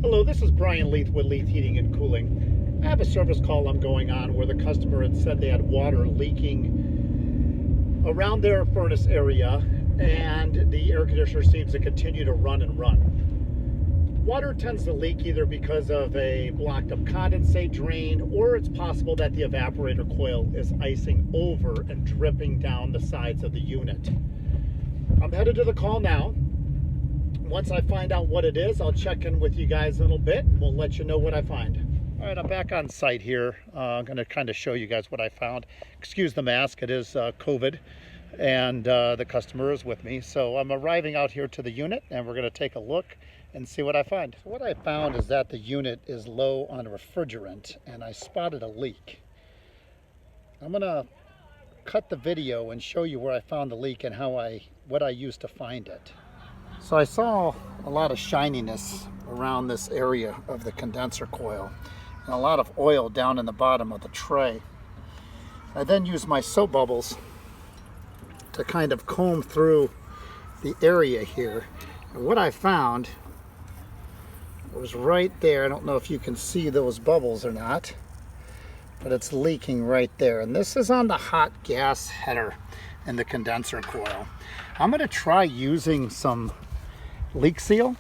Hello, this is Brian Leith with Leith Heating and Cooling. I have a service call I'm going on where the customer had said they had water leaking around their furnace area and the air conditioner seems to continue to run and run. Water tends to leak either because of a blocked up condensate drain, or it's possible that the evaporator coil is icing over and dripping down the sides of the unit. I'm headed to the call now. Once I find out what it is, I'll check in with you guys in a little bit. We'll let you know what I find. All right, I'm back on site here. I'm going to kind of show you guys what I found. Excuse the mask, it is COVID, and the customer is with me. So I'm arriving out here to the unit, and we're going to take a look and see what I find. So what I found is that the unit is low on refrigerant, and I spotted a leak. I'm going to cut the video and show you where I found the leak and what I used to find it. So I saw a lot of shininess around this area of the condenser coil and a lot of oil down in the bottom of the tray. I then used my soap bubbles to kind of comb through the area here. And what I found was right there. I don't know if you can see those bubbles or not, but it's leaking right there. And this is on the hot gas header in the condenser coil. I'm going to try using some leak seal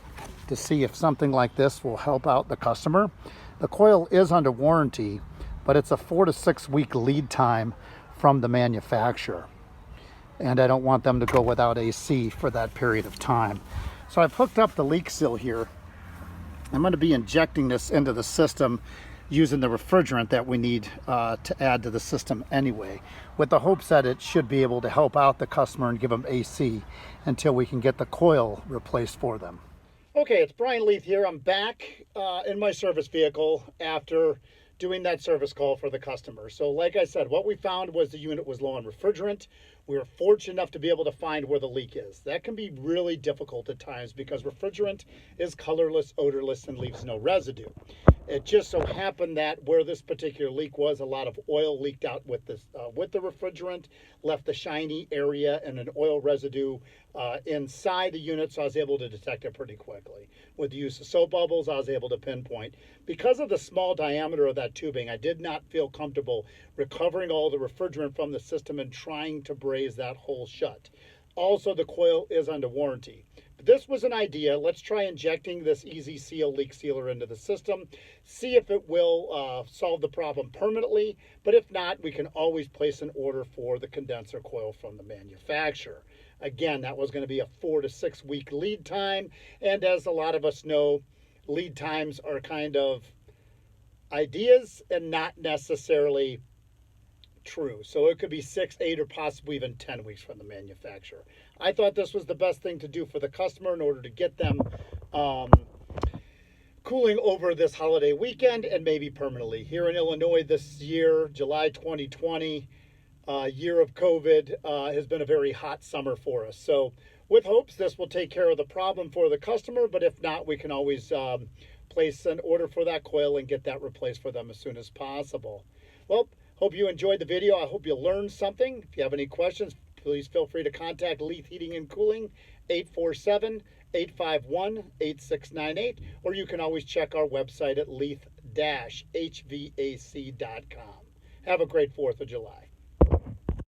to see if something like this will help out the customer. The coil is under warranty, but it's a 4 to 6 week lead time from the manufacturer, and I don't want them to go without AC for that period of time. So I've hooked up the leak seal here. I'm going to be injecting this into the system using the refrigerant that we need to add to the system anyway, with the hopes that it should be able to help out the customer and give them AC until we can get the coil replaced for them. Okay, it's Brian Leith here. I'm back in my service vehicle after doing that service call for the customer. So like I said, what we found was the unit was low on refrigerant. We were fortunate enough to be able to find where the leak is. That can be really difficult at times because refrigerant is colorless, odorless, and leaves no residue. It just so happened that where this particular leak was, a lot of oil leaked out with the refrigerant, left the shiny area and an oil residue inside the unit, so I was able to detect it pretty quickly. With the use of soap bubbles, I was able to pinpoint. Because of the small diameter of that tubing, I did not feel comfortable recovering all the refrigerant from the system and trying to braze that hole shut. Also, the coil is under warranty. But this was an idea. Let's try injecting this Easy Seal leak sealer into the system, see if it will solve the problem permanently. But if not, we can always place an order for the condenser coil from the manufacturer. Again, that was going to be a 4 to 6 week lead time. And as a lot of us know, lead times are kind of ideas and not necessarily true. So it could be 6, 8, or possibly even 10 weeks from the manufacturer. I thought this was the best thing to do for the customer in order to get them cooling over this holiday weekend and maybe permanently. Here in Illinois this year, July 2020, year of COVID, has been a very hot summer for us. So with hopes this will take care of the problem for the customer, but if not, we can always place an order for that coil and get that replaced for them as soon as possible. Well, hope you enjoyed the video. I hope you learned something. If you have any questions, please feel free to contact Leith Heating and Cooling, 847-851-8698, or you can always check our website at leith-hvac.com. Have a great 4th of July.